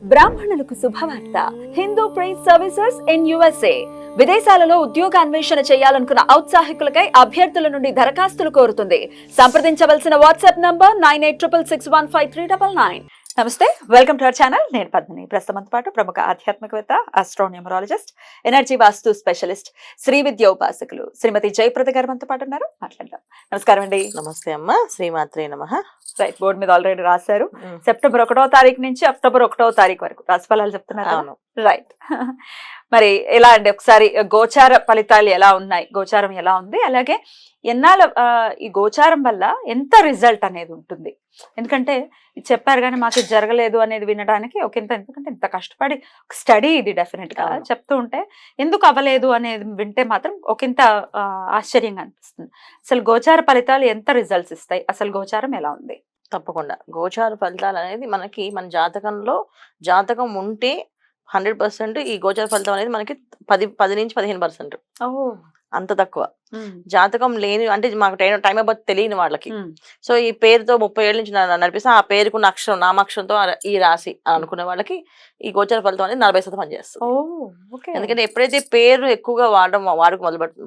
బ్రాహ్మణులకు శుభవార్త. Hindu prize services in USA. విదేశాలలో ఉద్యోగ అన్వేషణ చేయాలనుకున్న ఔత్సాహికులకై అభ్యర్థుల నుండి దరఖాస్తులు కోరుతుంది. సంప్రదించవలసిన వాట్సాప్ నంబర్ 9866153999. నమస్తే, వెల్కమ్ టు అవర్ ఛానల్. నేను పద్మిని. ప్రస్తుతంతో పాటు ప్రముఖ ఆధ్యాత్మికవేత్త, ఆస్ట్రోన్యూమరాలజిస్ట్, ఎనర్జీ వాస్తు స్పెషలిస్ట్, శ్రీ విద్య ఉపాసకులు శ్రీమతి జయప్రద గారు మనతో పాటు ఉన్నారు. మాట్లాడదాం. నమస్కారం అండి. నమస్తే అమ్మ. శ్రీమాత్రే నమః. రైట్, బోర్డు మీద ఆల్రెడీ రాశారు. సెప్టెంబర్ 1వ తారీఖు నుంచి అక్టోబర్ 1వ తారీఖు వరకు రాశిఫలాలు చెప్తున్నారు. రైట్. మరి ఎలా అండి, ఒకసారి గోచార ఫలితాలు ఎలా ఉన్నాయి, గోచారం ఎలా ఉంది, అలాగే ఎన్నాళ్ళ ఈ గోచారం వల్ల ఎంత రిజల్ట్ అనేది ఉంటుంది? ఎందుకంటే ఇది చెప్పారు కానీ మాకు జరగలేదు అనేది వినడానికి ఎందుకంటే ఇంత కష్టపడి స్టడీ ఇది డెఫినెట్ గా చెప్తూ ఉంటే ఎందుకు అవ్వలేదు అనేది వింటే మాత్రం ఒకంత ఆశ్చర్యంగా అనిపిస్తుంది. అసలు గోచార ఫలితాలు ఎంత రిజల్ట్స్ ఇస్తాయి, అసలు గోచారం ఎలా ఉంది? తప్పకుండా గోచార ఫలితాలు అనేది మనకి మన జాతకం ఉంటే 100% ఈ గోచార ఫలితం అనేది మనకి 10 నుంచి 15%. అంత తక్కువ. జాతకం లేని అంటే మాకు టైం అబౌట్ తెలియని వాళ్ళకి, సో ఈ పేరుతో 30 ఏళ్ళ నుంచి నడిపిస్తే ఆ పేరుకున్న అక్షరం నామాక్షరంతో ఈ రాశి అనుకునే వాళ్ళకి ఈ గోచార ఫలితం అనేది 40% పనిచేస్తుంది. ఎందుకంటే ఎప్పుడైతే పేరు ఎక్కువగా వాడుకు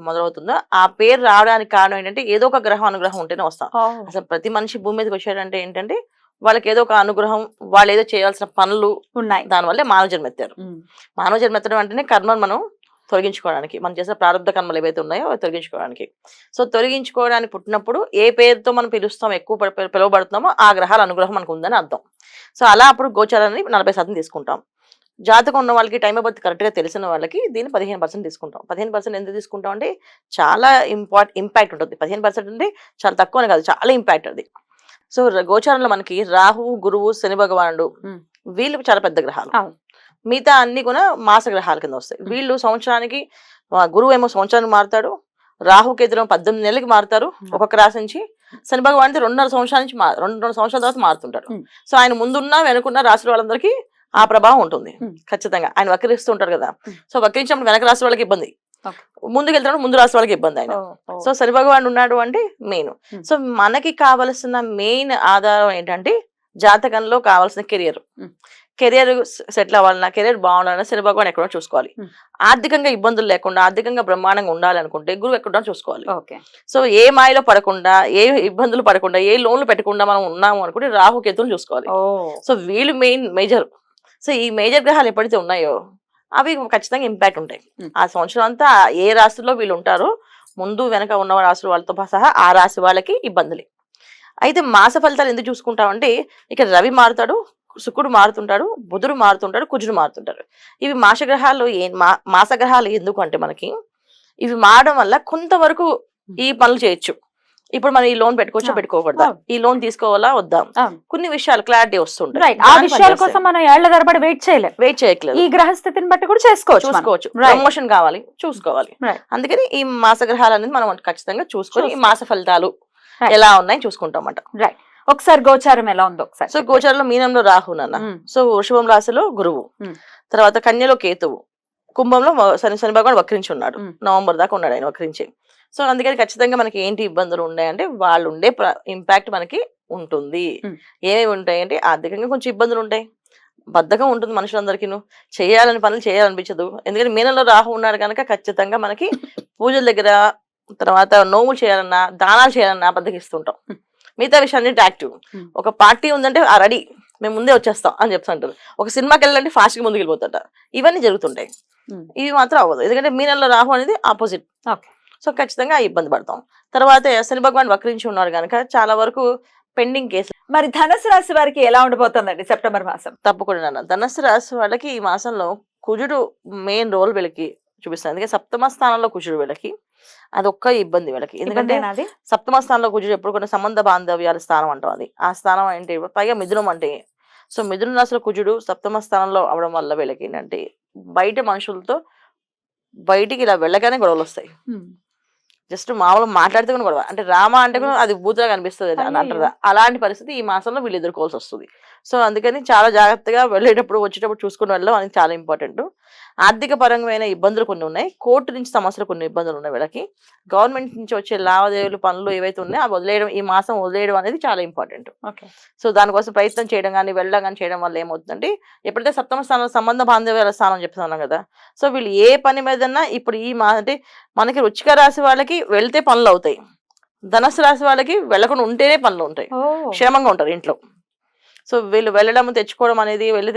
మొదలవుతుందో ఆ పేరు రావడానికి కారణం ఏంటంటే ఏదో ఒక గ్రహం అనుగ్రహం ఉంటేనే వస్తాం. అసలు ప్రతి మనిషి భూమి మీదకి వచ్చాడంటే ఏంటంటే వాళ్ళకి ఏదో ఒక అనుగ్రహం, వాళ్ళు ఏదో చేయాల్సిన పనులు ఉన్నాయి, దానివల్లే మానవ జన్మ ఎత్తారు. మానవ జన్మ ఎత్తడం అంటేనే కర్మను మనం తొలగించుకోవడానికి, మనం చేసిన ప్రారంభ కర్మలు ఏవైతే ఉన్నాయో అవి తొలగించుకోవడానికి. సో తొలగించుకోవడానికి పుట్టినప్పుడు ఏ పేరుతో మనం ఎక్కువ పిలువబడుతున్నామో ఆ గ్రహాల అనుగ్రహం మనకు ఉందని అర్థం. సో అలా అప్పుడు గోచారాన్ని 40% తీసుకుంటాం. జాతకం ఉన్న వాళ్ళకి, టైం ఆఫ్ బర్త్ కరెక్ట్గా తెలిసిన వాళ్ళకి దీన్ని 15% తీసుకుంటాం. 15% ఎందుకు తీసుకుంటాం అంటే చాలా ఇంపాక్ట్ ఉంటుంది. 15% అంటే చాలా తక్కువనే కాదు, చాలా ఇంపాక్ట్ అది. సో గోచారంలో మనకి రాహు, గురువు, శని భగవానుడు వీళ్ళు చాలా పెద్ద గ్రహాలు. మిగతా అన్ని కూడా మాస గ్రహాల కింద వస్తాయి. వీళ్ళు సంవత్సరానికి, గురువు ఏమో సంవత్సరానికి మారుతాడు, రాహుకేతులు 18 నెలలకి మారుతారు ఒక్కొక్క రాశి నుంచి. శని భగవాన్ 2.5 సంవత్సరాల నుంచి 2 సంవత్సరాల తర్వాత మారుతుంటారు. సో ఆయన ముందున్న వెనుకున్న రాశుల వాళ్ళందరికీ ఆ ప్రభావం ఉంటుంది ఖచ్చితంగా. ఆయన వక్రిస్తూ ఉంటారు కదా, సో వక్రించినప్పుడు వెనక రాశి వాళ్ళకి ఇబ్బంది, ముందుకు వెళ్తున్నాడు ముందు రాశి వాళ్ళకి ఇబ్బంది. ఆయన సో శని భగవాన్ ఉన్నాడు అంటే మెయిన్. సో మనకి కావలసిన మెయిన్ ఆధారం ఏంటంటే జాతకంలో కావాల్సిన కెరియర్ సెటిల్ అవ్వాలన్నా, కెరియర్ బాగుండాలన్నా శని భగవాన్ ఎక్కడో చూసుకోవాలి. ఆర్థికంగా ఇబ్బందులు లేకుండా, ఆర్థికంగా బ్రహ్మాండంగా ఉండాలనుకుంటే గురువు ఎక్కడో చూసుకోవాలి. సో ఏ మాయలో పడకుండా, ఏ ఇబ్బందులు పడకుండా, ఏ లోన్లు పెట్టకుండా మనం ఉన్నాము అనుకుంటే రాహుకేతులు చూసుకోవాలి. సో వీళ్ళు మేజర్. సో ఈ మేజర్ గ్రహాలు ఎప్పుడైతే ఉన్నాయో అవి ఖచ్చితంగా ఇంపాక్ట్ ఉంటాయి. ఆ సంవత్సరం అంతా ఏ రాశిలో వీళ్ళు ఉంటారో ముందు వెనక ఉన్న రాశుల వాళ్ళతో సహా ఆ రాశి వాళ్ళకి ఇబ్బందులే. అయితే మాస ఫలితాలు ఎందుకు చూసుకుంటామంటే ఇక్కడ రవి మారుతాడు, శుక్రుడు మారుతుంటాడు, బుధుడు మారుతుంటాడు, కుజుడు మారుతుంటాడు. ఇవి మాస గ్రహాలు ఎందుకు అంటే మనకి ఇవి మారడం వల్ల కొంతవరకు ఈ పనులు చేయొచ్చు. ఇప్పుడు మనం ఈ లోన్ పెట్టుకోవచ్చా పెట్టుకోకూడదా, ఈ లోన్ తీసుకోవాలా వద్దా, కొన్ని విషయాలు క్లారిటీ వస్తుంటాయి. ఆ విషయాల కోసం మనం ఏళ్ల తరబడి వెయిట్ చేయలేదు. ఈ గ్రహస్థితిని బట్టి కూడా చూసుకోవచ్చు. ప్రమోషన్ కావాలి, చూసుకోవాలి. అందుకని ఈ మాస గ్రహాలు అనేది మనం ఖచ్చితంగా చూసుకొని ఈ మాస ఫలితాలు ఎలా ఉన్నాయి చూసుకుంటాం అన్నమాట. ఒకసారి గోచారం ఎలా ఉందో ఒకసారి. సో గోచారంలో మీనంలో రాహు నాన్న, సో వృషభం రాశిలో గురువు, తర్వాత కన్యలో కేతువు, కుంభంలో శని భగవాన్ వక్రించి ఉన్నాడు. నవంబర్ దాకా ఉన్నాడు ఆయన వక్రించి. సో అందుకని ఖచ్చితంగా మనకి ఏంటి ఇబ్బందులు ఉన్నాయంటే వాళ్ళు ఉండే ఇంపాక్ట్ మనకి ఉంటుంది. ఏమేమి ఉంటాయి అంటే ఆర్థికంగా కొంచెం ఇబ్బందులు ఉంటాయి, బద్ధకం ఉంటుంది మనుషులందరికీ, చేయాలని పనులు చేయాలనిపించదు. ఎందుకంటే మీనంలో రాహు ఉన్నాడు కనుక ఖచ్చితంగా మనకి పూజల దగ్గర, తర్వాత నోములు చేయాలన్నా, దానాలు చేయాలన్నా బద్దకిస్తుంటాం. మిగతా విషయాన్ని యాక్టివ్. ఒక పార్టీ ఉందంటే రెడీ, మేము ముందే వచ్చేస్తాం అని చెప్తుంటారు. ఒక సినిమాకి వెళ్ళాలంటే ఫాస్ట్ గా ముందుకు వెళ్ళిపోతుంటారు. ఇవన్నీ జరుగుతుంటాయి. ఇవి మాత్రం అవ్వదు, ఎందుకంటే మీనంలో రాహు అనేది ఆపోజిట్. సో ఖచ్చితంగా ఇబ్బంది పడతాం. తర్వాత శని భగవాన్ వక్రించి ఉన్నారు కనుక చాలా వరకు పెండింగ్ కేసులు. మరి ధనుసు రాశి వారికి ఎలా ఉండబోతుందండి సెప్టెంబర్ మాసం? తప్పకుండా ధనుసు రాశి వాళ్ళకి ఈ మాసంలో కుజుడు మెయిన్ రోల్ వీళ్ళకి చూపిస్తుంది. అందుకే సప్తమ స్థానంలో కుజుడు వీళ్ళకి అదొక్క ఇబ్బంది వీళ్ళకి. ఎందుకంటే సప్తమ స్థానంలో కుజుడు ఎప్పుడు కూడా సంబంధ బాంధవ్యాల స్థానం అంటాం. అది ఆ స్థానం అంటే పైగా మిథునం అంటే, సో మిథున రాశిలో కుజుడు సప్తమ స్థానంలో అవడం వల్ల వీళ్ళకి ఏంటంటే బయట మనుషులతో బయటికి ఇలా వెళ్ళగానే గొడవలు వస్తాయి. జస్ట్ మామూలు మాట్లాడితే కూడా గొడవ, అంటే రామ అంటే కూడా అది బూతుగా కనిపిస్తుంది అని అంటారు. అలాంటి పరిస్థితి ఈ మాసంలో వీళ్ళు ఎదుర్కోవాల్సి వస్తుంది. సో అందుకని చాలా జాగ్రత్తగా వెళ్ళేటప్పుడు వచ్చేటప్పుడు చూసుకుని వెళ్ళడం అనేది చాలా ఇంపార్టెంట్. ఆర్థిక పరమైన ఇబ్బందులు కొన్ని ఉన్నాయి, కోర్టు నుంచి సమస్యలు కొన్ని ఇబ్బందులు ఉన్నాయి వీళ్ళకి. గవర్నమెంట్ నుంచి వచ్చే లావాదేవీలు పనులు ఏవైతే ఉన్నాయో అవి వదిలేయడం, ఈ మాసం వదిలేయడం అనేది చాలా ఇంపార్టెంట్. సో దానికోసం ప్రయత్నం చేయడం కానీ వెళ్ళడం కానీ చేయడం వల్ల ఏమవుతుందంటే, ఎప్పుడైతే సప్తమ స్థానం సంబంధ బాంధవ్యాల స్థానం చెప్తున్నాం కదా, సో వీళ్ళు ఏ పని మీదన్నా ఇప్పుడు ఈ అంటే మనకి వృశ్చిక రాశి వాళ్ళకి వెళ్తే పనులు అవుతాయి, ధనుసు రాశి వాళ్ళకి వెళ్ళకుండా ఉంటేనే పనులు ఉంటాయి, క్షేమంగా ఉంటారు ఇంట్లో. సో వీళ్ళు వెళ్ళడం తెచ్చుకోవడం అనేది వెళ్ళి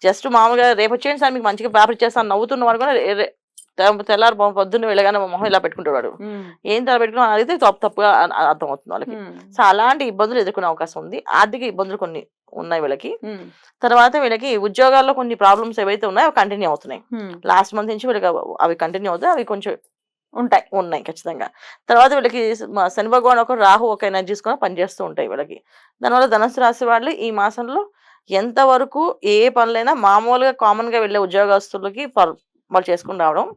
జస్ట్ మామూలుగా రేపు వచ్చేయండి సార్ మీకు మంచిగా పేపర్ ఇచ్చేస్తాను నవ్వుతున్న వాడు కూడా తెల్లారు పొద్దున్న వెళ్ళగానే మొహం ఇలా పెట్టుకుంటాడు. ఏం తల పెట్టుకున్నా అనేది తప్పుగా అర్థమవుతుంది వాళ్ళకి. సో అలాంటి ఇబ్బందులు ఎదుర్కొనే అవకాశం ఉంది. ఆర్థిక ఇబ్బందులు కొన్ని ఉన్నాయి వీళ్ళకి. తర్వాత వీళ్ళకి ఉద్యోగాల్లో కొన్ని ప్రాబ్లమ్స్ ఏవైతే ఉన్నాయో అవి కంటిన్యూ అవుతున్నాయి. లాస్ట్ మంత్ నుంచి వీళ్ళకి అవి కంటిన్యూ అవుతాయి, అవి కొంచెం ఉన్నాయి ఖచ్చితంగా. తర్వాత వీళ్ళకి శని భగవాన్ ఒక రాహు ఒక ఎనర్జీస్ కూడా పనిచేస్తూ ఉంటాయి వీళ్ళకి. దానివల్ల ధనుసు రాశి వాళ్ళు ఈ మాసంలో ఎంతవరకు ఏ పనులైనా మామూలుగా కామన్ గా వెళ్ళే ఉద్యోగస్తులకి వాళ్ళు చేసుకుని రావడం,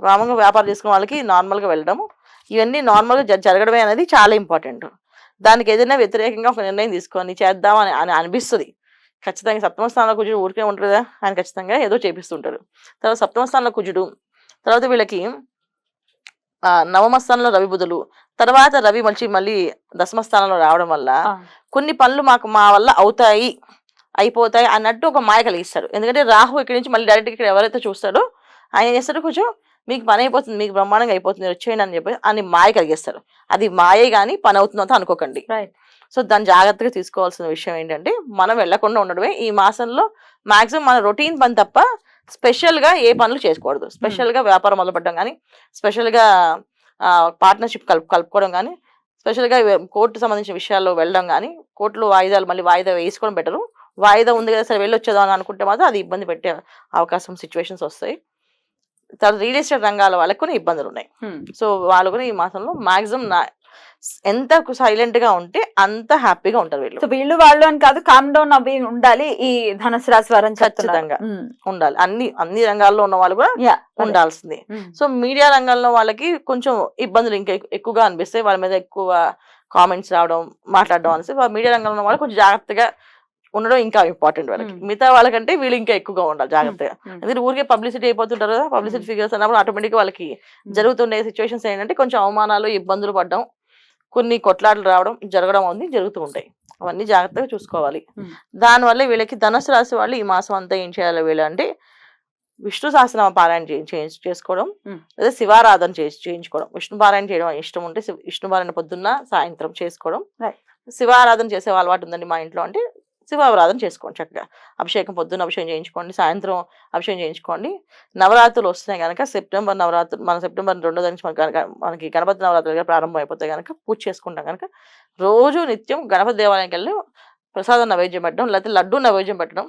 కామన్ గా వ్యాపారం చేసుకునే వాళ్ళకి నార్మల్ గా వెళ్ళడం, ఇవన్నీ నార్మల్ గా జరగడమే అనేది చాలా ఇంపార్టెంట్. దానికి ఏదైనా వ్యతిరేకంగా ఒక నిర్ణయం తీసుకొని చేద్దాం అని అనిపిస్తుంది ఖచ్చితంగా. సప్తమ స్థానంలో కుజుడు ఊరికే ఉంటారు కదా, ఆయన ఖచ్చితంగా ఏదో చేపిస్తుంటారు. తర్వాత సప్తమ స్థానంలో కుజుడు, తర్వాత వీళ్ళకి నవమ స్థానంలో రవి బుధులు, తర్వాత రవి మళ్ళీ దశమ స్థానంలో రావడం వల్ల కొన్ని పనులు మా వల్ల అయిపోతాయి అన్నట్టు ఒక మాయ కలిగిస్తాడు. ఎందుకంటే రాహు ఇక్కడి నుంచి మళ్ళీ డైరెక్ట్ ఇక్కడ ఎవరైతే చూస్తాడో ఆయన చేస్తాడో కొంచెం మీకు పని అయిపోతుంది, మీకు బ్రహ్మాండంగా అయిపోతుంది వచ్చేయండి అని చెప్పి అని మాయ కలిగిస్తారు. అది మాయే కానీ పని అవుతుందంతా అనుకోకండి. సో దాన్ని జాగ్రత్తగా తీసుకోవాల్సిన విషయం ఏంటంటే, మనం వెళ్లకుండా ఉండడమే ఈ మాసంలో. మాక్సిమం మన రొటీన్ పని తప్ప స్పెషల్ గా ఏ పనులు చేసుకోకూడదు. స్పెషల్ గా వ్యాపారం మొదలుపెట్టడం కానీ, స్పెషల్ గా పార్ట్నర్షిప్ కలుపుకోవడం కానీ, స్పెషల్ గా కోర్టు సంబంధించిన విషయాల్లో వెళ్ళడం కానీ, కోర్టులో మళ్ళీ వాయిదా వేసుకోవడం బెటరు. వాయిదా ఉంది కదా సరే వెళ్ళి వచ్చేదాం అని అనుకుంటే మాత్రం అది ఇబ్బంది పెట్టే అవకాశం సిచ్యువేషన్స్ వస్తాయి. తర్వాత రియల్ ఎస్టేట్ రంగాల వాళ్ళకి కొన్ని ఇబ్బందులు ఉన్నాయి. సో వాళ్ళు కూడా ఈ మాసంలో మాక్సిమం ఎంత సైలెంట్ గా ఉంటే అంత హ్యాపీగా ఉంటారు వీళ్ళు. సో వీళ్ళు వాళ్ళు అని కాదు, కామ్ డౌన్ అవి ఉండాలి ఈ ధనుసు రాశి వారు ఖచ్చితంగా ఉండాలి. అన్ని రంగాల్లో ఉన్న వాళ్ళు కూడా ఉండాల్సింది. సో మీడియా రంగంలో వాళ్ళకి కొంచెం ఇబ్బందులు ఇంకా ఎక్కువగా అనిపిస్తాయి, వాళ్ళ మీద ఎక్కువ కామెంట్స్ రావడం మాట్లాడడం అనేసి. మీడియా రంగంలో ఉన్న వాళ్ళు కొంచెం జాగ్రత్తగా ఉండడం ఇంకా ఇంపార్టెంట్ వాళ్ళకి. మిగతా వాళ్ళకంటే వీళ్ళు ఇంకా ఎక్కువగా ఉండాలి జాగ్రత్తగా. ఎందుకంటే ఊరికే పబ్లిసిటీ అయిపోతుంటారు కదా, పబ్లిసిటీ ఫిగర్స్ అన్నప్పుడు ఆటోమేటిక్ వాళ్ళకి జరుగుతుండే సిచ్యువేషన్స్ ఏంటంటే కొంచెం అవమానాలు ఇబ్బందులు పడడం, కొన్ని కొట్లాటలు జరగడం జరుగుతూ ఉంటాయి. అవన్నీ జాగ్రత్తగా చూసుకోవాలి. దానివల్ల వీళ్ళకి ధనుసు రాశి వాళ్ళు ఈ మాసం అంతా ఏం చేయాలి వీళ్ళు అంటే, విష్ణు సహస్రనామ పారాయణ చేసుకోవడం, లేదా శివారాధన చేయించుకోవడం. విష్ణు పారాయణ చేయడం ఇష్టం ఉంటే విష్ణు పారాయణ పొద్దున్న సాయంత్రం చేసుకోవడం. శివారాధన చేసే అలవాటు ఉందండి మా ఇంట్లో అంటే శివారాధన చేసుకోండి చక్కగా. అభిషేకం పొద్దున్న అభిషేకం చేయించుకోండి, సాయంత్రం అభిషేకం చేయించుకోండి. నవరాత్రులు వస్తున్నాయి కనుక సెప్టెంబర్ నవరాత్రులు, మన సెప్టెంబర్ 2వ నుంచి మనకి గణపతి నవరాత్రులుగా ప్రారంభం అయిపోతాయి కనుక పూజ చేసుకుంటాం కనుక రోజు నిత్యం గణపతి దేవాలయానికి వెళ్ళి ప్రసాదం నైవేద్యం పెట్టడం, లేకపోతే లడ్డు నైవేద్యం పెట్టడం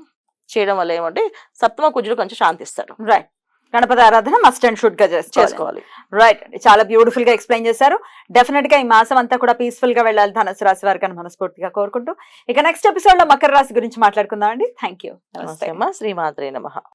చేయడం వల్ల ఏమంటే సప్తమ కుజుడు కొంచెం శాంతిస్తారు. రైట్, గణపతి ఆరాధన మస్ట్ అండ్ షుడ్ గా చేసుకోవాలి. రైట్ అండి, చాలా బ్యూటిఫుల్ గా ఎక్స్ప్లెయిన్ చేశారు. డెఫినెట్ గా ఈ మాసం అంతా కూడా పీస్ఫుల్ గా వెళ్ళాలి ధనుసు రాశి వారికి అని మనస్ఫూర్తిగా కోరుకుంటూ, ఇక నెక్స్ట్ ఎపిసోడ్ లో మకర రాశి గురించి మాట్లాడుకుందాం అండి. Thank you. నమస్తే అమ్మా. శ్రీమాత్రే నమః.